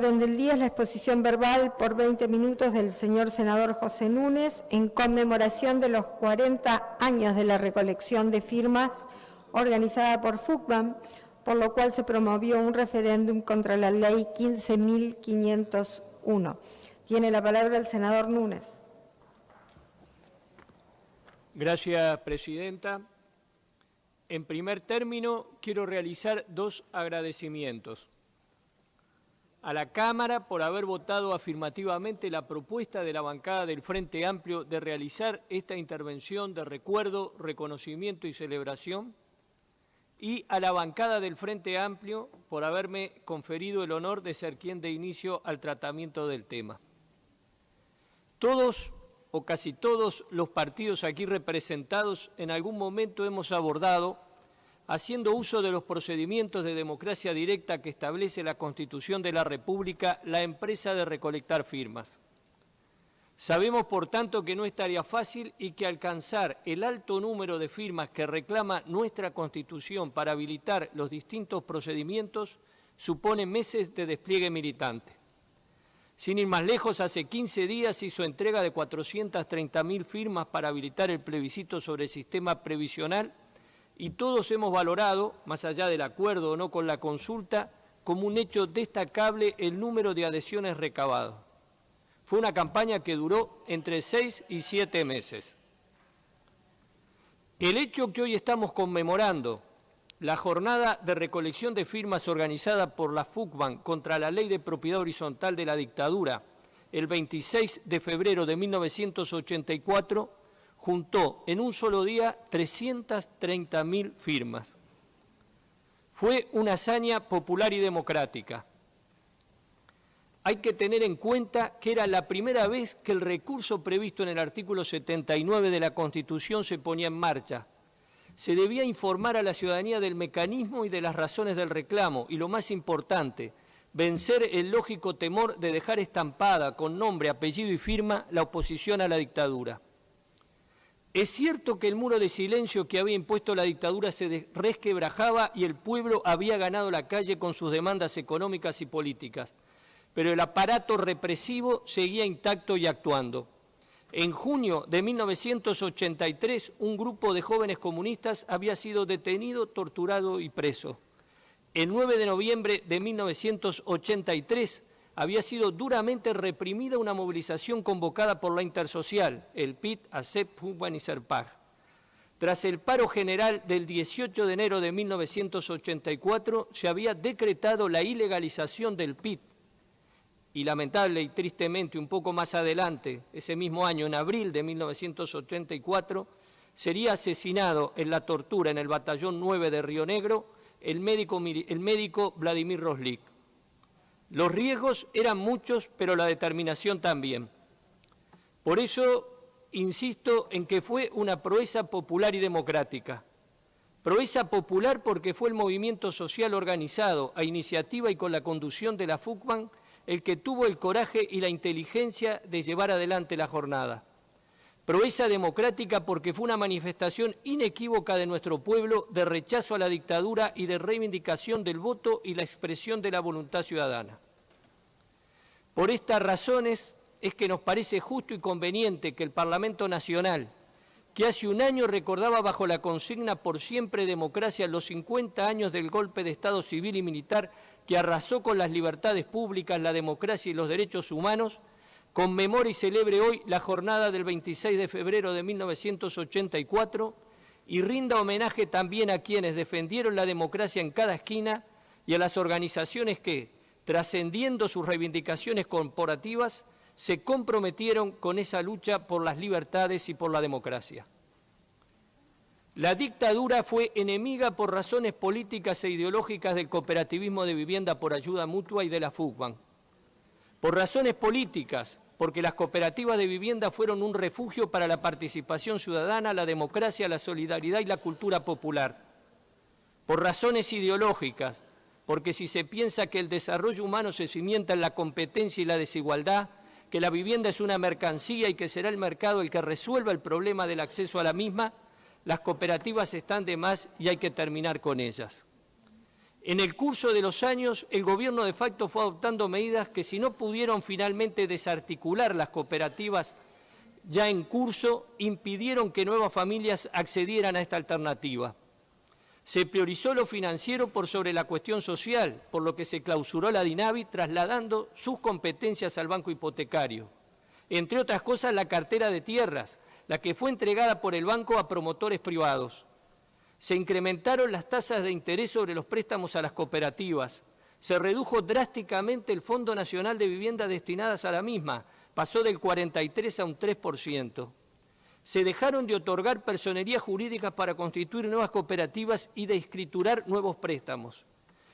Orden del día es la exposición verbal por 20 minutos del señor senador José Núñez en conmemoración de los 40 años de la recolección de firmas organizada por FUCBAM, por lo cual se promovió un referéndum contra la ley 15.501. Tiene la palabra el senador Núñez. Gracias, presidenta. En primer término, quiero realizar dos agradecimientos. A la Cámara por haber votado afirmativamente la propuesta de la bancada del Frente Amplio de realizar esta intervención de recuerdo, reconocimiento y celebración, y a la bancada del Frente Amplio por haberme conferido el honor de ser quien dé inicio al tratamiento del tema. Todos o casi todos los partidos aquí representados en algún momento hemos abordado, haciendo uso de los procedimientos de democracia directa que establece la Constitución de la República, la empresa de recolectar firmas. Sabemos, por tanto, que no es tarea fácil y que alcanzar el alto número de firmas que reclama nuestra Constitución para habilitar los distintos procedimientos supone meses de despliegue militante. Sin ir más lejos, hace 15 días hizo entrega de 430.000 firmas para habilitar el plebiscito sobre el sistema previsional y todos hemos valorado, más allá del acuerdo o no con la consulta, como un hecho destacable el número de adhesiones recabadas. Fue una campaña que duró entre 6 y 7 meses. El hecho que hoy estamos conmemorando, la jornada de recolección de firmas organizada por la FUCBAM contra la Ley de Propiedad Horizontal de la Dictadura, el 26 de febrero de 1984, juntó en un solo día 330.000 firmas. Fue una hazaña popular y democrática. Hay que tener en cuenta que era la primera vez que el recurso previsto en el artículo 79 de la Constitución se ponía en marcha. Se debía informar a la ciudadanía del mecanismo y de las razones del reclamo y, lo más importante, vencer el lógico temor de dejar estampada con nombre, apellido y firma la oposición a la dictadura. Es cierto que el muro de silencio que había impuesto la dictadura se resquebrajaba y el pueblo había ganado la calle con sus demandas económicas y políticas, pero el aparato represivo seguía intacto y actuando. En junio de 1983, un grupo de jóvenes comunistas había sido detenido, torturado y preso. El 9 de noviembre de 1983, había sido duramente reprimida una movilización convocada por la Intersocial, el PIT, ACEP, FUCBAM y SERPAG. Tras el paro general del 18 de enero de 1984, se había decretado la ilegalización del PIT y lamentable y tristemente un poco más adelante, ese mismo año, en abril de 1984, sería asesinado en la tortura en el Batallón 9 de Río Negro el médico Vladimir Roslik. Los riesgos eran muchos, pero la determinación también. Por eso insisto en que fue una proeza popular y democrática. Proeza popular porque fue el movimiento social organizado, a iniciativa y con la conducción de la FUCBAM, el que tuvo el coraje y la inteligencia de llevar adelante la jornada. Proeza democrática porque fue una manifestación inequívoca de nuestro pueblo de rechazo a la dictadura y de reivindicación del voto y la expresión de la voluntad ciudadana. Por estas razones es que nos parece justo y conveniente que el Parlamento Nacional, que hace un año recordaba bajo la consigna por siempre democracia los 50 años del golpe de Estado civil y militar que arrasó con las libertades públicas, la democracia y los derechos humanos, conmemore y celebre hoy la jornada del 26 de febrero de 1984 y rinda homenaje también a quienes defendieron la democracia en cada esquina y a las organizaciones que, trascendiendo sus reivindicaciones corporativas, se comprometieron con esa lucha por las libertades y por la democracia. La dictadura fue enemiga por razones políticas e ideológicas del cooperativismo de vivienda por ayuda mutua y de la FUCBAM. Por razones políticas, porque las cooperativas de vivienda fueron un refugio para la participación ciudadana, la democracia, la solidaridad y la cultura popular. Por razones ideológicas, porque si se piensa que el desarrollo humano se cimienta en la competencia y la desigualdad, que la vivienda es una mercancía y que será el mercado el que resuelva el problema del acceso a la misma, las cooperativas están de más y hay que terminar con ellas. En el curso de los años, el gobierno de facto fue adoptando medidas que, si no pudieron finalmente desarticular las cooperativas ya en curso, impidieron que nuevas familias accedieran a esta alternativa. Se priorizó lo financiero por sobre la cuestión social, por lo que se clausuró la DINAVI, trasladando sus competencias al banco hipotecario. Entre otras cosas, la cartera de tierras, la que fue entregada por el banco a promotores privados. Se incrementaron las tasas de interés sobre los préstamos a las cooperativas. Se redujo drásticamente el Fondo Nacional de Viviendas destinadas a la misma, pasó del 43% a un 3%. Se dejaron de otorgar personerías jurídicas para constituir nuevas cooperativas y de escriturar nuevos préstamos.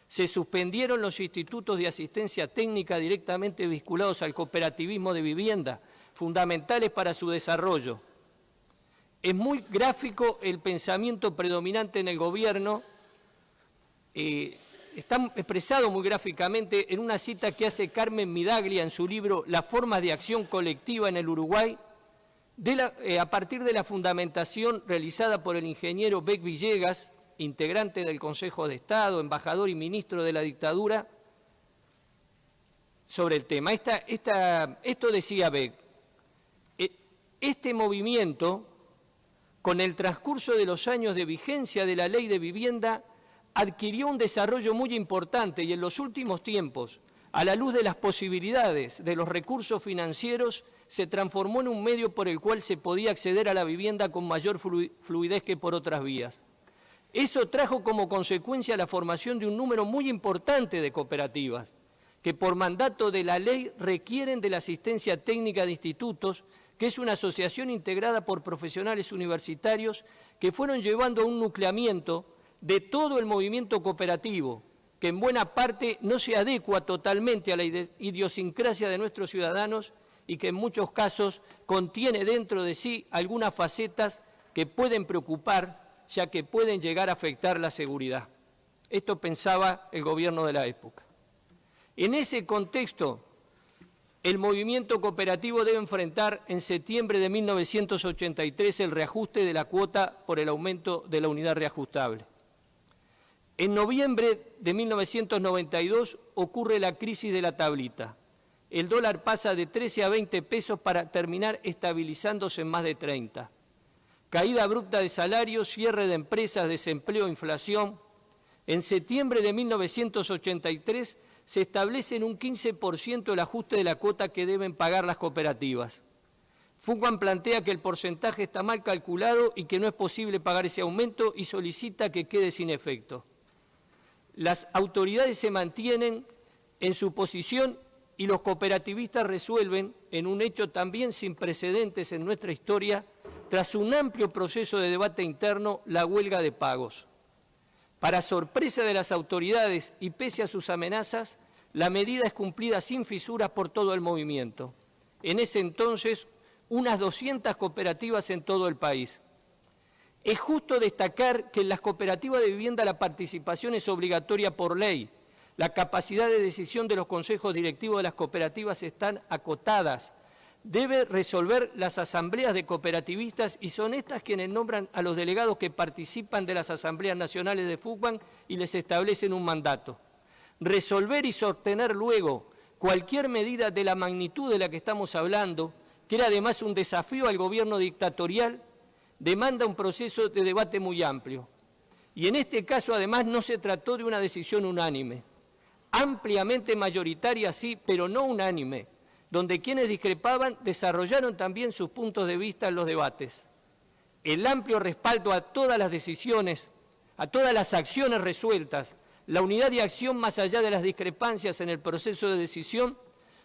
Se suspendieron los institutos de asistencia técnica directamente vinculados al cooperativismo de vivienda, fundamentales para su desarrollo. Es muy gráfico el pensamiento predominante en el gobierno, está expresado muy gráficamente en una cita que hace Carmen Midaglia en su libro Las formas de acción colectiva en el Uruguay, a partir de la fundamentación realizada por el ingeniero Beck Villegas, integrante del Consejo de Estado, embajador y ministro de la dictadura, sobre el tema. Esto decía Beck: este movimiento, con el transcurso de los años de vigencia de la Ley de Vivienda, adquirió un desarrollo muy importante y en los últimos tiempos, a la luz de las posibilidades de los recursos financieros, se transformó en un medio por el cual se podía acceder a la vivienda con mayor fluidez que por otras vías. Eso trajo como consecuencia la formación de un número muy importante de cooperativas, que por mandato de la ley requieren de la asistencia técnica de institutos, que es una asociación integrada por profesionales universitarios que fueron llevando a un nucleamiento de todo el movimiento cooperativo, que en buena parte no se adecua totalmente a la idiosincrasia de nuestros ciudadanos y que en muchos casos contiene dentro de sí algunas facetas que pueden preocupar, ya que pueden llegar a afectar la seguridad. Esto pensaba el gobierno de la época. En ese contexto, el movimiento cooperativo debe enfrentar en septiembre de 1983 el reajuste de la cuota por el aumento de la unidad reajustable. En noviembre de 1992 ocurre la crisis de la tablita. El dólar pasa de 13 a 20 pesos para terminar estabilizándose en más de 30. Caída abrupta de salarios, cierre de empresas, desempleo, inflación. En septiembre de 1983 se establece en un 15% el ajuste de la cuota que deben pagar las cooperativas. FUCBAN plantea que el porcentaje está mal calculado y que no es posible pagar ese aumento y solicita que quede sin efecto. Las autoridades se mantienen en su posición y los cooperativistas resuelven, en un hecho también sin precedentes en nuestra historia, tras un amplio proceso de debate interno, la huelga de pagos. Para sorpresa de las autoridades y pese a sus amenazas, la medida es cumplida sin fisuras por todo el movimiento. En ese entonces, unas 200 cooperativas en todo el país. Es justo destacar que en las cooperativas de vivienda la participación es obligatoria por ley. La capacidad de decisión de los consejos directivos de las cooperativas están acotadas. Debe resolver las asambleas de cooperativistas y son estas quienes nombran a los delegados que participan de las asambleas nacionales de FUCBAN y les establecen un mandato. Resolver y sostener luego cualquier medida de la magnitud de la que estamos hablando, que era además un desafío al gobierno dictatorial, demanda un proceso de debate muy amplio. Y en este caso además no se trató de una decisión unánime. Ampliamente mayoritaria sí, pero no unánime, donde quienes discrepaban desarrollaron también sus puntos de vista en los debates. El amplio respaldo a todas las decisiones, a todas las acciones resueltas, la unidad de acción más allá de las discrepancias en el proceso de decisión,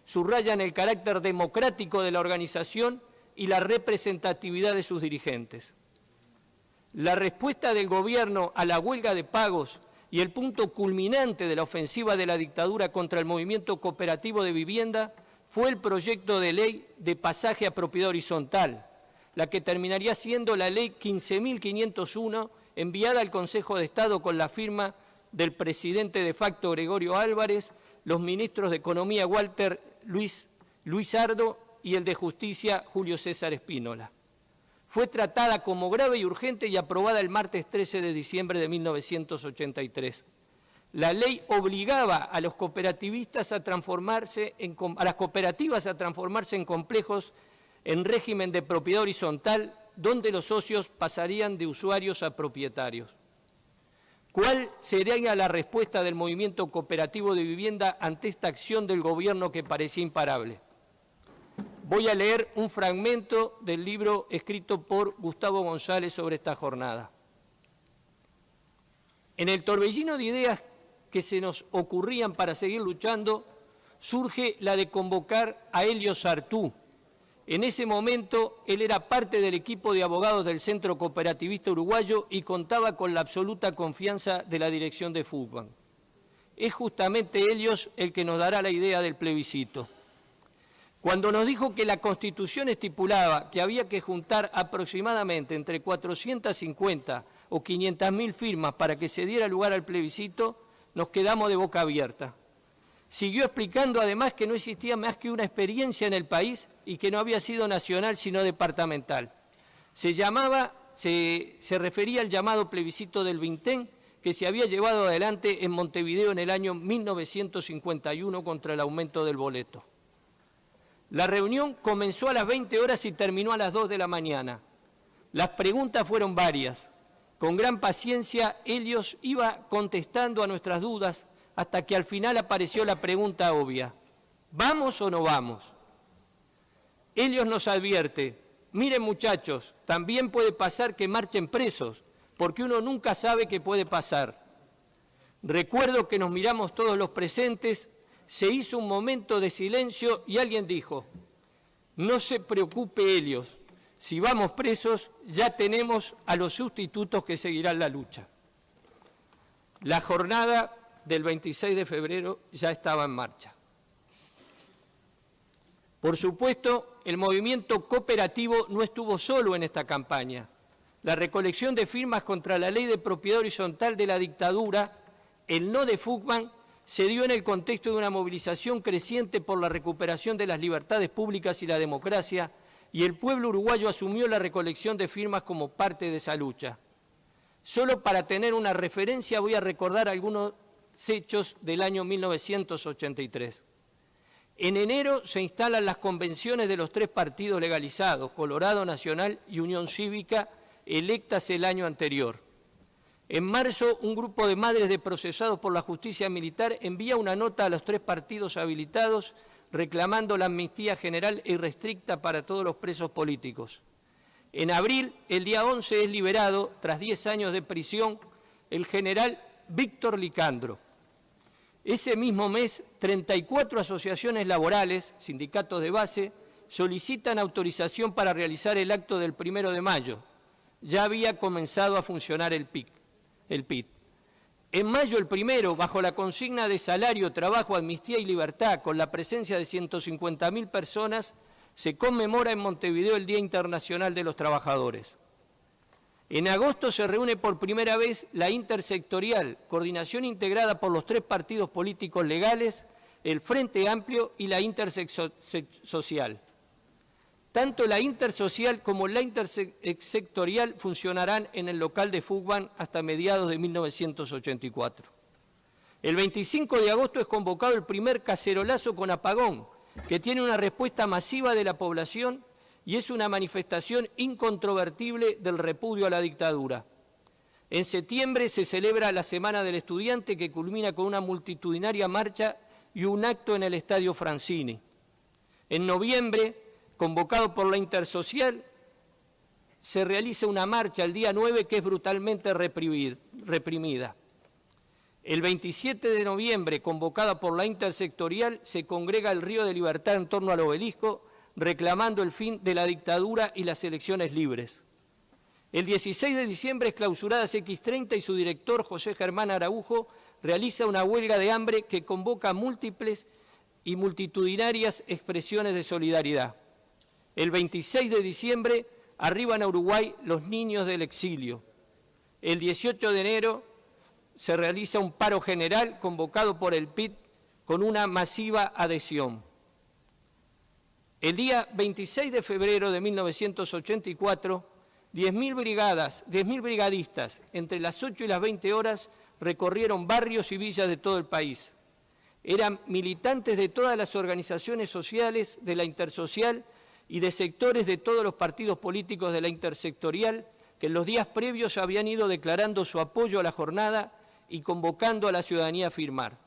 subrayan el carácter democrático de la organización y la representatividad de sus dirigentes. La respuesta del gobierno a la huelga de pagos y el punto culminante de la ofensiva de la dictadura contra el movimiento cooperativo de vivienda fue el proyecto de ley de pasaje a propiedad horizontal, la que terminaría siendo la ley 15.501, enviada al Consejo de Estado con la firma del presidente de facto Gregorio Álvarez, los ministros de Economía Walter Luis Ardo y el de Justicia Julio César Espínola. Fue tratada como grave y urgente y aprobada el martes 13 de diciembre de 1983. La ley obligaba a los cooperativistas a transformarse a las cooperativas a transformarse en complejos en régimen de propiedad horizontal, donde los socios pasarían de usuarios a propietarios. ¿Cuál sería la respuesta del movimiento cooperativo de vivienda ante esta acción del gobierno que parecía imparable? Voy a leer un fragmento del libro escrito por Gustavo González sobre esta jornada. En el torbellino de ideas que se nos ocurrían para seguir luchando, surge la de convocar a Elio Sartú. En ese momento, él era parte del equipo de abogados del Centro Cooperativista Uruguayo y contaba con la absoluta confianza de la dirección de FUCBAN. Es justamente Helios el que nos dará la idea del plebiscito. Cuando nos dijo que la Constitución estipulaba que había que juntar aproximadamente entre 450 o 500.000 firmas para que se diera lugar al plebiscito, nos quedamos de boca abierta. Siguió explicando además que no existía más que una experiencia en el país y que no había sido nacional sino departamental. Se refería al llamado plebiscito del Vintén, que se había llevado adelante en Montevideo en el año 1951 contra el aumento del boleto. La reunión comenzó a las 20 horas y terminó a las 2 de la mañana. Las preguntas fueron varias. Con gran paciencia, Helios iba contestando a nuestras dudas hasta que al final apareció la pregunta obvia: ¿vamos o no vamos? Helios nos advierte: miren muchachos, también puede pasar que marchen presos, porque uno nunca sabe qué puede pasar. Recuerdo que nos miramos todos los presentes, se hizo un momento de silencio y alguien dijo: no se preocupe Helios, si vamos presos ya tenemos a los sustitutos que seguirán la lucha. La jornada del 26 de febrero ya estaba en marcha. Por supuesto, el movimiento cooperativo no estuvo solo en esta campaña. La recolección de firmas contra la ley de propiedad horizontal de la dictadura, el no de FUCBAN, se dio en el contexto de una movilización creciente por la recuperación de las libertades públicas y la democracia, y el pueblo uruguayo asumió la recolección de firmas como parte de esa lucha. Solo para tener una referencia voy a recordar algunos hechos del año 1983. En enero se instalan las convenciones de los 3 partidos legalizados, Colorado Nacional y Unión Cívica, electas el año anterior. En marzo, un grupo de madres de procesados por la justicia militar envía una nota a los 3 partidos habilitados reclamando la amnistía general e irrestricta para todos los presos políticos. En abril, el día 11, es liberado, tras 10 años de prisión, el general Víctor Licandro. Ese mismo mes, 34 asociaciones laborales, sindicatos de base, solicitan autorización para realizar el acto del 1 de mayo. Ya había comenzado a funcionar el PIT. En mayo el 1, bajo la consigna de salario, trabajo, amnistía y libertad, con la presencia de 150.000 personas, se conmemora en Montevideo el Día Internacional de los Trabajadores. En agosto se reúne por primera vez la intersectorial, coordinación integrada por los 3 partidos políticos legales, el Frente Amplio y la intersectorial. Tanto la intersocial como la intersectorial funcionarán en el local de FUCBAN hasta mediados de 1984. El 25 de agosto es convocado el primer cacerolazo con apagón, que tiene una respuesta masiva de la población y es una manifestación incontrovertible del repudio a la dictadura. En septiembre se celebra la Semana del Estudiante, que culmina con una multitudinaria marcha y un acto en el Estadio Francini. En noviembre, convocado por la intersocial, se realiza una marcha el día 9 que es brutalmente reprimida. El 27 de noviembre, convocada por la intersectorial, se congrega el Río de Libertad en torno al obelisco, reclamando el fin de la dictadura y las elecciones libres. El 16 de diciembre es clausurada X30 y su director, José Germán Araujo, realiza una huelga de hambre que convoca múltiples y multitudinarias expresiones de solidaridad. El 26 de diciembre arriban a Uruguay los niños del exilio. El 18 de enero se realiza un paro general convocado por el PIT con una masiva adhesión. El día 26 de febrero de 1984, 10.000 brigadistas, entre las 8 y las 20 horas, recorrieron barrios y villas de todo el país. Eran militantes de todas las organizaciones sociales, de la intersocial y de sectores de todos los partidos políticos de la intersectorial que en los días previos habían ido declarando su apoyo a la jornada y convocando a la ciudadanía a firmar.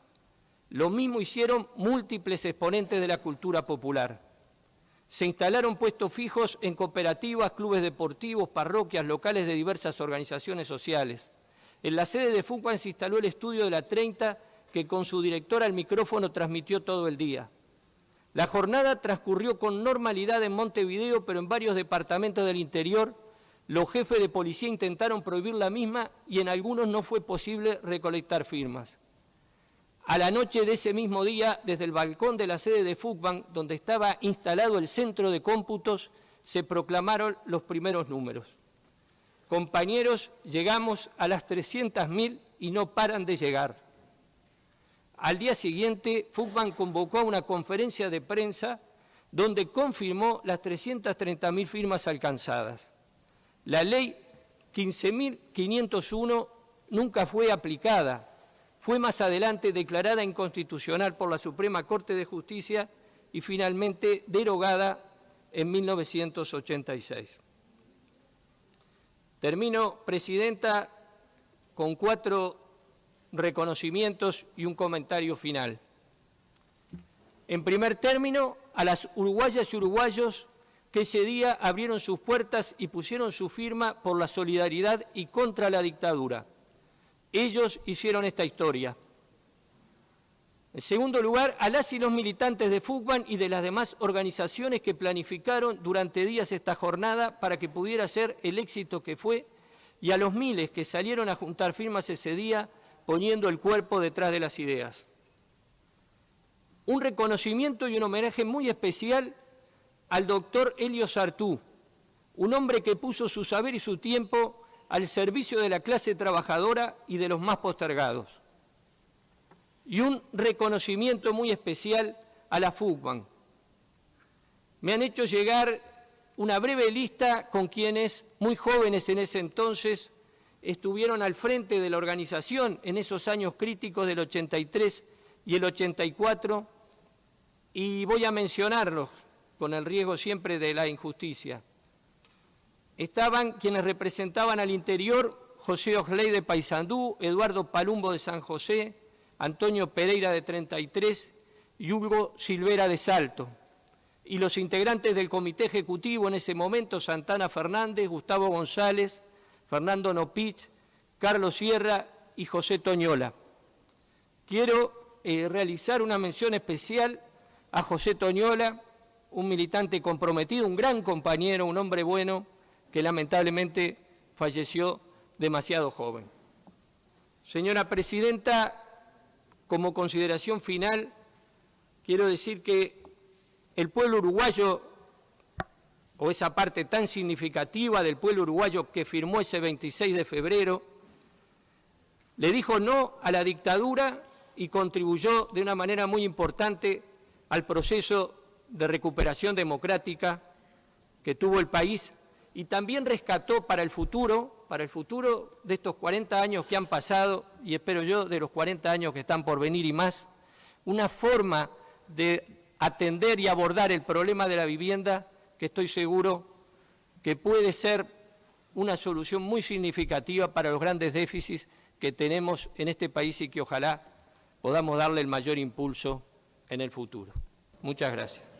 Lo mismo hicieron múltiples exponentes de la cultura popular. Se instalaron puestos fijos en cooperativas, clubes deportivos, parroquias, locales de diversas organizaciones sociales. En la sede de FUCBAN se instaló el estudio de la 30, que con su director al micrófono transmitió todo el día. La jornada transcurrió con normalidad en Montevideo, pero en varios departamentos del interior los jefes de policía intentaron prohibir la misma y en algunos no fue posible recolectar firmas. A la noche de ese mismo día, desde el balcón de la sede de FUCBAN, donde estaba instalado el centro de cómputos, se proclamaron los primeros números. Compañeros, llegamos a las 300.000 y no paran de llegar. Al día siguiente, FUCBAN convocó a una conferencia de prensa donde confirmó las 330.000 firmas alcanzadas. La ley 15.501 nunca fue aplicada. Fue más adelante declarada inconstitucional por la Suprema Corte de Justicia y finalmente derogada en 1986. Termino, Presidenta, con 4 reconocimientos y un comentario final. En primer término, a las uruguayas y uruguayos que ese día abrieron sus puertas y pusieron su firma por la solidaridad y contra la dictadura. Ellos hicieron esta historia. En segundo lugar, a las y los militantes de FUCBAN y de las demás organizaciones que planificaron durante días esta jornada para que pudiera ser el éxito que fue, y a los miles que salieron a juntar firmas ese día poniendo el cuerpo detrás de las ideas. Un reconocimiento y un homenaje muy especial al doctor Elio Sartú, un hombre que puso su saber y su tiempo al servicio de la clase trabajadora y de los más postergados. Y un reconocimiento muy especial a la FUCBAN. Me han hecho llegar una breve lista con quienes, muy jóvenes en ese entonces, estuvieron al frente de la organización en esos años críticos del 83 y el 84, y voy a mencionarlos con el riesgo siempre de la injusticia. Estaban quienes representaban al interior: José Osley de Paysandú, Eduardo Palumbo de San José, Antonio Pereira de 33 y Hugo Silvera de Salto. Y los integrantes del comité ejecutivo en ese momento: Santana Fernández, Gustavo González, Fernando Nopich, Carlos Sierra y José Toñola. Quiero realizar una mención especial a José Toñola, un militante comprometido, un gran compañero, un hombre bueno, que lamentablemente falleció demasiado joven. Señora Presidenta, como consideración final, quiero decir que el pueblo uruguayo, o esa parte tan significativa del pueblo uruguayo que firmó ese 26 de febrero, le dijo no a la dictadura y contribuyó de una manera muy importante al proceso de recuperación democrática que tuvo el país, y también rescató para el futuro de estos 40 años que han pasado, y espero yo de los 40 años que están por venir y más, una forma de atender y abordar el problema de la vivienda que estoy seguro que puede ser una solución muy significativa para los grandes déficits que tenemos en este país y que ojalá podamos darle el mayor impulso en el futuro. Muchas gracias.